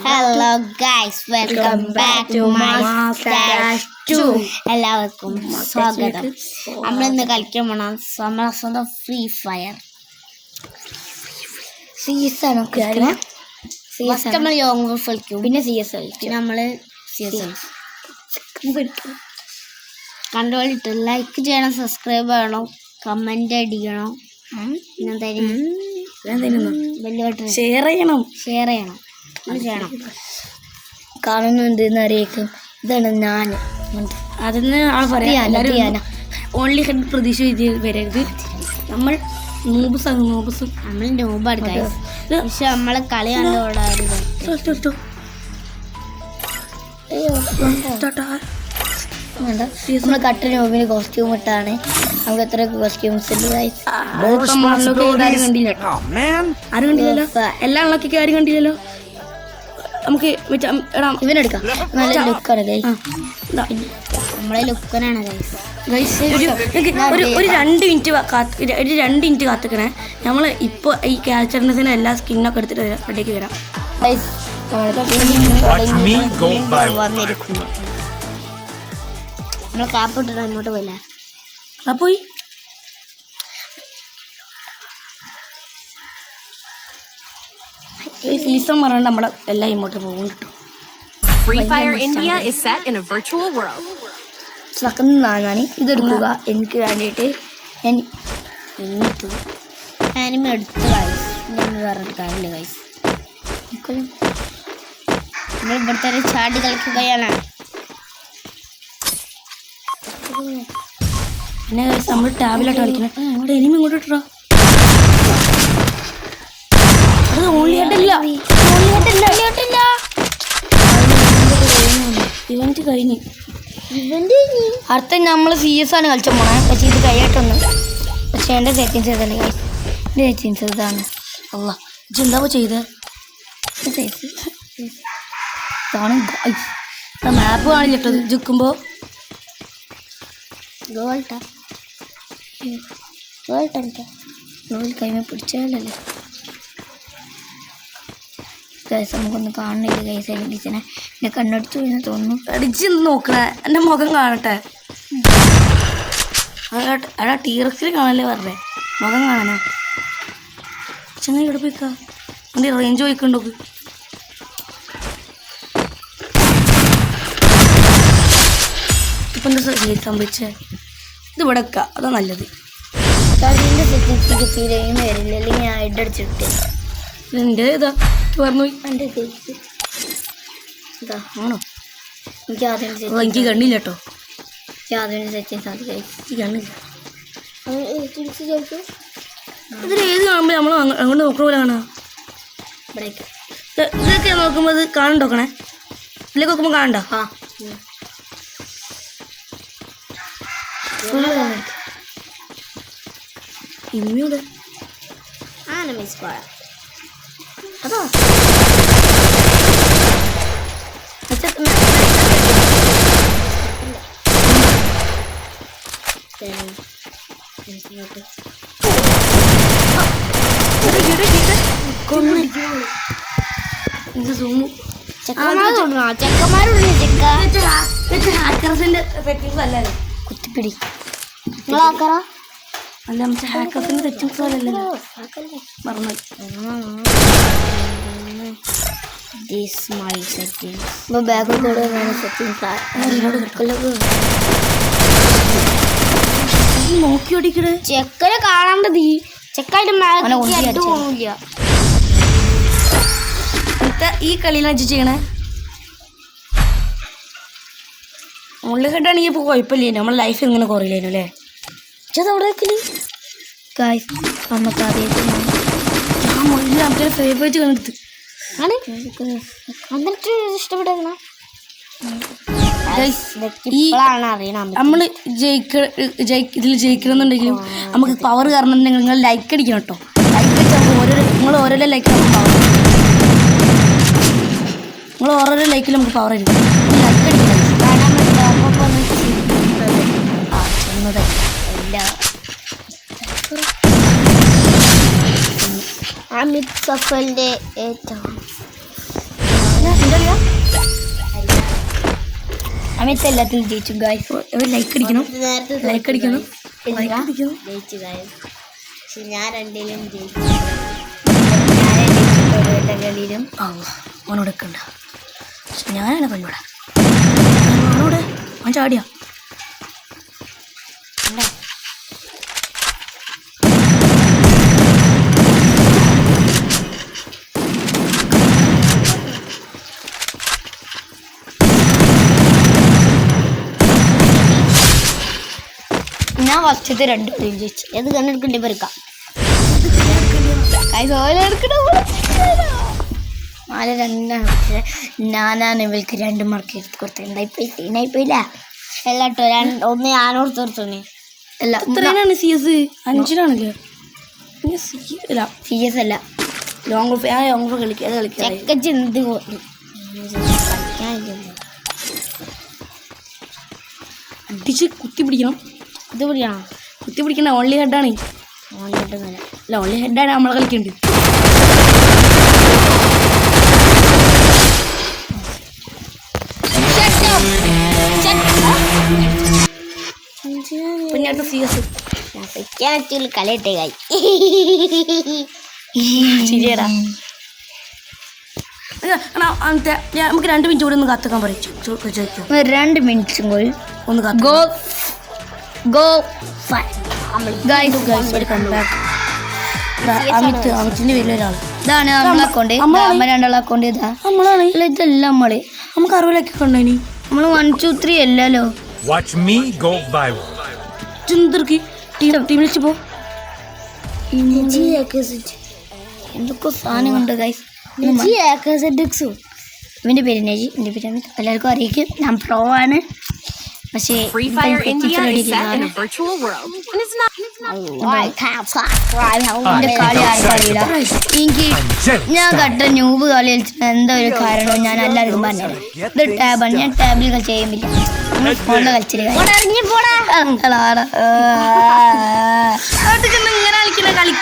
Hello guys, welcome back to my Dash 2. എല്ലാവർക്കും സ്വാഗതം. നമ്മളിന്ന് കളിക്കാൻ പോണം നമ്മളെ സ്വന്തം ഫ്രീ ഫയർ സീസൺ ഒക്കെ നമ്മൾ യോങ് വോൾഫ് കളിക്കും, പിന്നെ CS കളിക്കും, നമ്മള് കണ്ടുകൊണ്ടിട്ട് ലൈക്ക് ചെയ്യണം, സബ്സ്ക്രൈബ് ചെയ്യണം, കമന്റ് അടിക്കണം, ഷെയർ ചെയ്യണം ചെയ്യണം. കാണുന്നുണ്ട് അറിയിക്കും. ഇതാണ് ഞാൻ അതിന് ആൾ പറയാൻ ഓൺലി ഹെഡ് പ്രതീക്ഷ വരരുത്. നമ്മൾ നമ്മൾ നോബാണ് പക്ഷെ നമ്മളെ കളി കണ്ടോടാറുണ്ട്. നമ്മൾ കട്ട നോബിന് കോസ്റ്റ്യൂം ഇട്ടാണ്. നമുക്ക് എത്ര കോസ്റ്റ്യൂംസ് ഉണ്ട് ആരും കണ്ടില്ലല്ലോ, എല്ലാം ഉള്ളൊക്കെ ആരും കണ്ടില്ലല്ലോ. നമുക്ക് ഇവനെടുക്കാം. നല്ല ലുക്കാണ് നമ്മളെ ലുക്കനാണ് ഒരു 2 മിനിറ്റ് കാത്തിക്കണേ. നമ്മൾ ഇപ്പോൾ ഈ ക്യാരക്ടറിന് എല്ലാ സ്കിന്നൊക്കെ എടുത്തിട്ട് റെഡിക്ക് വരാം. വന്നിരിക്കുന്നു. നമ്മൾ കാപ്പ് ഇട്ടിട്ട് അങ്ങോട്ട് പോയില്ലേ? പോയി സീസൺ പറഞ്ഞാൽ നമ്മളെ എല്ലാം ഇങ്ങോട്ട് പോകും കിട്ടും. Free Fire India is set in a virtual world. ഞാൻ ഇതെടുക്കുക. എനിക്ക് വേണ്ടിയിട്ട് ഞാൻ ആനിമ എടുത്ത് പറഞ്ഞിട്ട് കാര്യമില്ല ഗൈസ്. നമ്മൾ ഇവിടുത്തെ ചാടി കളിക്കുകയാണ്. പിന്നെ നമ്മൾ ടാബിലോട്ട് കളിക്കുന്നത്. അവിടെ എനിമി ഇങ്ങോട്ട് ഇട്ടോ. അത് ഓൺലി ഹെഡില്ല. ഇവന്റ് കഴിഞ്ഞ് അടുത്ത നമ്മൾ CS ആണ് കളിച്ച പോണേ. പക്ഷെ ഇത് കഴിയായിട്ടൊന്നുമില്ല. പക്ഷെ എൻ്റെ സെറ്റിങ്സ് ഇതല്ലേ ഗൈസ്, എൻ്റെ സെറ്റിങ്സ് ഇതാണ്. അല്ല ഇതെന്താ ചെയ്തേ? മാപ്പ് കാണില്ല കേട്ടോ. ജിക്കുമ്പോ കൈമ പിടിച്ചാലല്ലേ ഗൈസ്. നമുക്കൊന്ന് കാണുന്നില്ല ഗൈസ്. ടീച്ചനെ എന്നെ കണ്ണടിച്ചു എന്ന് തോന്നുന്നു. അടിച്ച് നോക്കണേ, എൻ്റെ മുഖം കാണട്ടെ. അടാ ടീറക്സിൽ കാണല്ലേ പറഞ്ഞേ, മുഖം കാണാനാ. ചെങ്ങനെ ഇവിടെ പോയിക്കാ. എൻ്റെ റേഞ്ച് പോയിക്കണ്ടോ? ഇപ്പം എന്താ സംഭവിച്ചേ? ഇത് ഇവിടെ വെക്കാം, അതാ നല്ലത്. കളിൻ്റെ സെറ്റിങ്സ് തീരെയും വരില്ല, അല്ലെങ്കിൽ ഞാൻ അടിച്ചിട്ട് എൻ്റെ ഇതാ പറഞ്ഞു. എൻ്റെ ഇതാ ആണോ? എനിക്ക് ആദ്യം എനിക്ക് കണ്ണില്ല കേട്ടോ. എനിക്ക് ആദ്യം സെറ്റിങ്സ് അത് കഴിച്ച് കണ്ണില്ല. ഇതിൽ ഏത് കാണുമ്പോൾ നമ്മൾ അങ്ങോട്ട് നോക്കണ പോലെ കാണാം. ഇവിടേക്ക് ഇതൊക്കെ നോക്കുമ്പോൾ ഇത് കാണണ്ടോക്കണേ. ഇതിലേക്ക് നോക്കുമ്പോൾ കാണണ്ട. ഇനിയൂടെ അതോ കുത്തിപ്പിടി അല്ല മറ്റേ ഹാക്കർസിന്റെ സെറ്റിങ്സ് പോലല്ലോ പറഞ്ഞു. നോക്കി ഓടിക്കണേ. ചെക്കനെ കാണാണ്ടത് ചെക്കായിട്ട് ഈ കളിയിൽ വെച്ച് ചെയ്യണേ. മുള്ളി കെട്ടാണെങ്കിൽ ഇപ്പോൾ കുഴപ്പമില്ലേ, നമ്മളെ ലൈഫ് ഇങ്ങനെ കുറയില്ലേനു അല്ലേ? അവിടെ നമുക്ക് ആദ്യമായിട്ട് ഞാൻ മുള്ളിൽ നമുക്ക് ഫേവറേറ്റ് കണ്ടെടുത്ത് നമ്മൾ ഇതിൽ ജയിക്കണമെന്നുണ്ടെങ്കിലും നമുക്ക് പവർ കാരണം നിങ്ങൾ ലൈക്ക് അടിക്കണം കേട്ടോ. ലൈക്ക് അടിച്ചാൽ നിങ്ങൾ ഓരോരോ ലൈക്ക് നിങ്ങൾ ഓരോരോ ലൈക്കിൽ നമുക്ക് പവർ അടിക്കും. ലൈക്ക് അടിക്കണം. അമിത് സഫലിന്റെ ഏറ്റവും അമിത് എല്ലാത്തിലും ജയിച്ചു ഗായ്സ്. ലൈക്ക് അടിക്കണം, ലൈക്ക് അടിക്കണം, ലൈക്ക് അടിക്കണം. ജയിച്ചു പക്ഷെ ഞാൻ രണ്ടിലും ജയിച്ചു. എല്ലാ കളിയിലും അവനോട് വെക്കണ്ട. പക്ഷെ ഞാനാണ് കൊല്ലൂടാ. അവനോട് അവൻ ചാടിയാ ഞാൻ ഫസ്റ്റത്തെ 2 കളിയും ജയിച്ചു. ഏത് കണ്ണെടുക്കണ്ടേ പെരുക്കാം നാല് 2 പക്ഷെ ഞാനാണ് ഇവൾക്ക് 2 മാർക്ക് എടുത്ത് കൊടുത്തത്. എന്തായിപ്പോയില്ല എല്ലാട്ടോ ഒന്ന് ഞാനോട് തീർത്തുണി അല്ല ഇത്രയാണ് CS 5-ലാണല്ലേ. CS അല്ല ലോങ് ഓഫ് കളിക്കുക അത് കളിക്കുക. ചെക്കച്ച് എന്ത് അടിച്ച് കുത്തി പിടിക്കണം. ഇത് പിടിക്കണം. കുത്തി പിടിക്കണ ഓൺലി ഹെഡാണ്. അല്ല ഓൺലി ഹെഡാണ് നമ്മളെ കളിക്കേണ്ടത്. പിന്നെ CS കളിയിട്ടേ കായി ശരിയടാ. നമുക്ക് 2 മിനിറ്റ് കൂടി ഒന്ന് കാത്തുക്കാൻ പറയും. 2 മിനിറ്റും കൂടി ഒന്ന് ഗോ അമിത്തിന്റെ പേരിലൊരാള്. ഇതാണ് നമ്മളെ അക്കൗണ്ട്. അമ്മ 2 അക്കൗണ്ട് ഇതാ നമ്മളാണ്. ഇതല്ല നമ്മള് നമുക്ക് 60 ലൊക്കെ കൊണ്ടുപോയി. നമ്മള് 1 2 3 അല്ലല്ലോ. Watch me go viral. ചിന്തർക്ക് ടീമിൽ പോ. എന്തൊക്കെ സാധനങ്ങളുണ്ട് ഗൈസ്. ഇവന്റെ പേര് നജി, എന്റെ പേര് അമിത്. എല്ലാവർക്കും അറിയിക്കും ഞാൻ പ്രോ ആണ്. പക്ഷേ Free Fire India is set in a virtual world and it's not. എന്റെ കളി ആർക്കും അറിയില്ല. എനിക്ക് ഞാൻ കട്ട ന്യൂബ് കളി കളിച്ചിട്ട് എന്താ ഒരു കാരണവും ഞാൻ എല്ലാവർക്കും പറഞ്ഞത്. ഇത് ടാബാണ്. ഞാൻ ടാബിൽ കളി ചെയ്യുന്നില്ല. ഫോണിൽ കളിച്ചിട്ട് ഇങ്ങനെ കളിക്കുന്ന കളി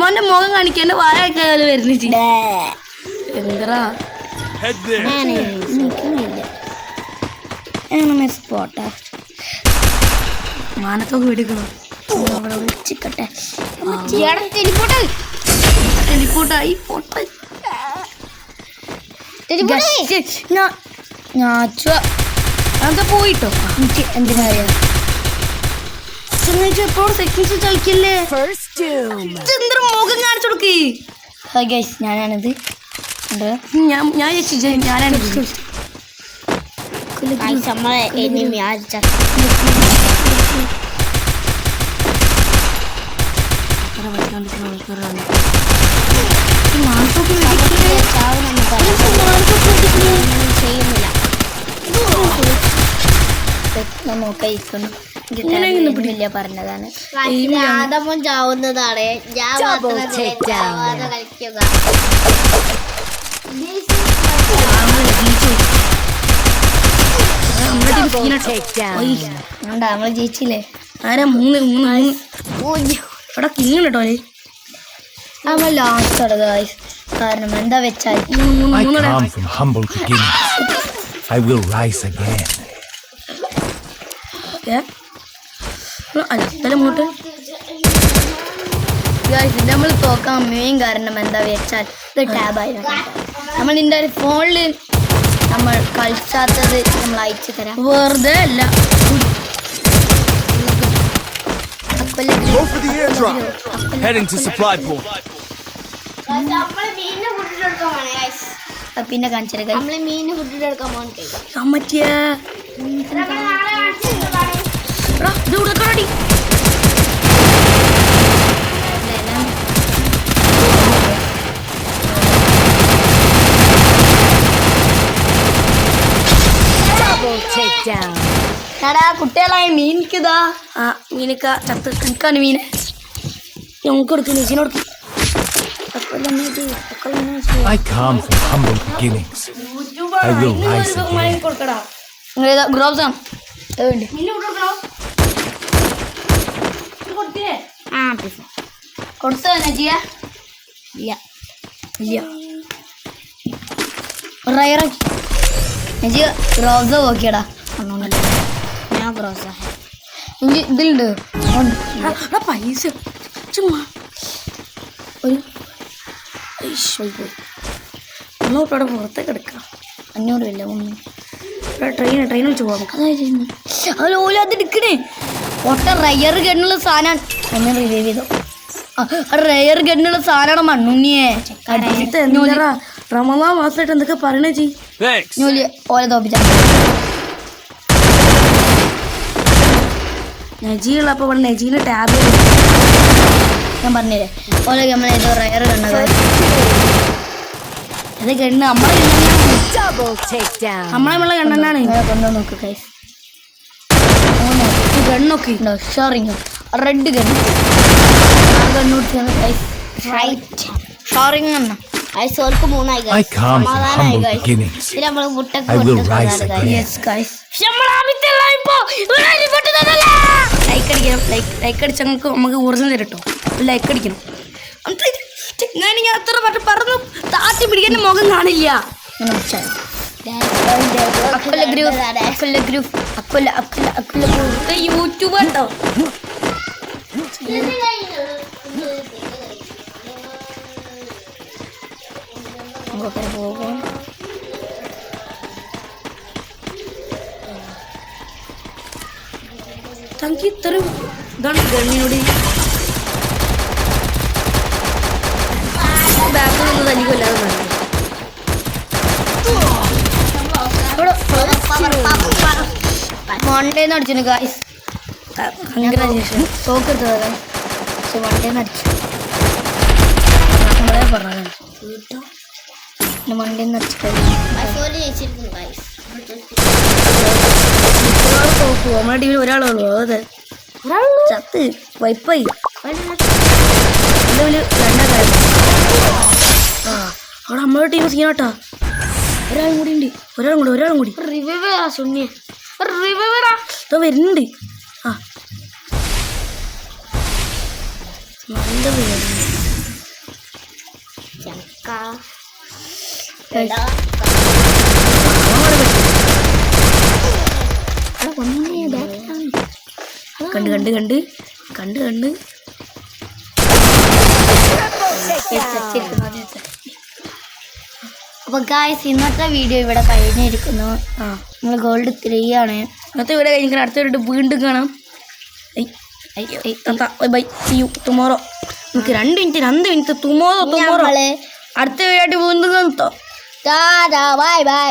മോന്റെ മുഖം കാണിക്കേണ്ട വായൊക്കെ വരുന്നില്ല. എന്താ സ്പോട്ടാ മാനത്തൊക്കെ വെടിക്കണം. അവിടെ വിളിച്ചിക്കട്ടെ. ടെലിപ്പോർട്ടായി അതൊക്കെ പോയിട്ടോ. എനിക്ക് എന്തിനാ എപ്പോഴും സെക്കൻഡ്സ് കളിക്കല്ലേ. മുഖം കാണിച്ചു കൊടുക്ക്. ഗൈസ് ഞാനാണിത്. ഞാൻ ഞാനാണിത്. നമ്മളെ എനിമി ചെയ്യുന്നില്ല. നോക്കില്ല പറഞ്ഞതാണ്. ആദമം ചാവുന്നതാണ്. ഞാൻ ചാവാതെ കളിക്കുക. നമ്മള് ജയിച്ചില്ലേ. ആരാ 3 ഇവിടെ കിങ് കേട്ടോ. നമ്മൾ ലാസ്റ്റ് ഗായ്സ്. കാരണം എന്താ വെച്ചാൽ I come from humble beginnings. I will rise again. അങ്ങോട്ട് നമ്മൾ തോക്കാൻ മെയിൻ കാരണം എന്താ വെച്ചാൽ ഇത് ടാബായി. നമ്മൾ നിന്റെ ഫോണിൽ നമ്മൾ കളിച്ചാത്തത് നമ്മൾ അയച്ചു തരാം. വെറുതെ അല്ല. Go for the airdrop. Heading to supply point. പിന്നെ കാണിച്ചത് നമ്മള് മീന് ഫുഡിലെടുക്കാൻ പോകാൻ പറ്റിയ കുട്ടികളായ മീനിക്കതാ. ആ മീനിക്ക ചത്ത് എനിക്കാണ് മീനെ ഞങ്ങൾക്ക് കൊടുക്കും. ചേച്ചിനോട് I come from humble beginnings. I will rise again. കൊടുക്കടാ. ഗ്രോബ്സ് ആണ് കൊടുത്തോ നജിയ. ഇല്ല. ഇല്ല റയറാക്കി എനിക്ക് റോസ നോക്കിയടാ അണ്ണോന്നല്ല ഞാൻ ഗ്രോസ എനിക്ക് ഇതിലുണ്ട് പൈസ ചുമ്മാ ഒരു നമ്മളോട്ട് അവിടെ പുറത്തേക്ക് എടുക്കാം 500 ഇല്ല ഒന്നും ട്രെയിൻ വെച്ച് പോകാം അത് ഓല അത് എടുക്കണേ ഒട്ട റയർ ഗണ്ണുള്ള സാധനമാണ് എന്നെ റിവൈവ് ചെയ്തോ റയർ ഗണ്ണുള്ള സാധനമാണ് മണ്ണുണ്ണിയെ റമദാൻ മാസമായിട്ട് എന്തൊക്കെ പറയണേ Thanks. ജോലി ഓല തോപ്പിച്ച നജിയുള്ളപ്പോൾ ഇവിടെ നജീനെ ടാബ് ഞാൻ പറഞ്ഞില്ലേ ഓല നമ്മൾ ഏതോ റയർ ഗണ്ണ അത് ഗണ്ണ് നമ്മളെ Double takedown. നമ്മളെ ഗണ്ണനാണ് കൊണ്ടു നോക്ക് കൈസ് ഗണ്ണൊക്കെ ഉണ്ടോ ഷോറിങ്ങോ റെഡ് ഗണ്ണ് ഗണ്ണൂട്ടി കൈസ് ഷോറിങ് എണ്ണ ഐസോൾക്ക് 3 ആയി I come from humble beginnings. ഇതിൽ നമ്മള് മുട്ടക്ക് I will rise again. Yes guys like അടിക്കണം ലൈക്ക് അടിച്ചാൽ നമുക്ക് ഊർജ്ജം തരും കേട്ടോ ലൈക്ക് അടിക്കണം ഞാൻ അത്ര പറഞ്ഞു താത്തി പിടിക്കാൻ മുഖം കാണില്ല യൂട്യൂബ് ഉണ്ടോ പോകും തനിക്ക് ഇത്രയും ഇതാണ് ഗണ്ണിനോട് ബാക്കിൽ നിന്ന് തനിക്കൊല്ലാതെ മണ്ടേന്ന് അടിച്ചു ഗായ്സ് കൺഗ്രാജുലേഷൻ തോക്കെടുത്തതാ ഗായ്സ് പക്ഷെ മണ്ടേന്ന് അടിച്ചു നമ്മളെ പറഞ്ഞതാണ് മണ്ടേന്ന് അടിച്ചു ഐസോല് ജയിച്ചിരിക്കുന്നു guys. തോക്കു നമ്മുടെ ടീമിൽ ഒരാളുള്ളൂ അതെ ചത്ത് വൈപ്പായി അവിടെ നമ്മുടെ ടീം സീനാട്ടാ ഒരാളും കൂടി ഉണ്ട് ഒരാളും കൂടി ഇതോ വരുന്നുണ്ട് ആ നല്ല കണ്ട് അപ്പൊ ഗായ്സ് ഇന്നത്തെ വീഡിയോ ഇവിടെ കഴിഞ്ഞിരിക്കുന്നു. നമ്മൾ ഗോൾഡ് 3 ആണ്. ഇന്നത്തെ വീഡിയോ കഴിഞ്ഞിരിക്കണം. അടുത്ത വീഡിയോ വീണ്ടും കാണാം. Bye see you tomorrow. നമുക്ക് 2 മിനിറ്റ് ടുമോറോ അടുത്ത വീഡിയോ ആയിട്ട് വീണ്ടും കാണാം. Bye by.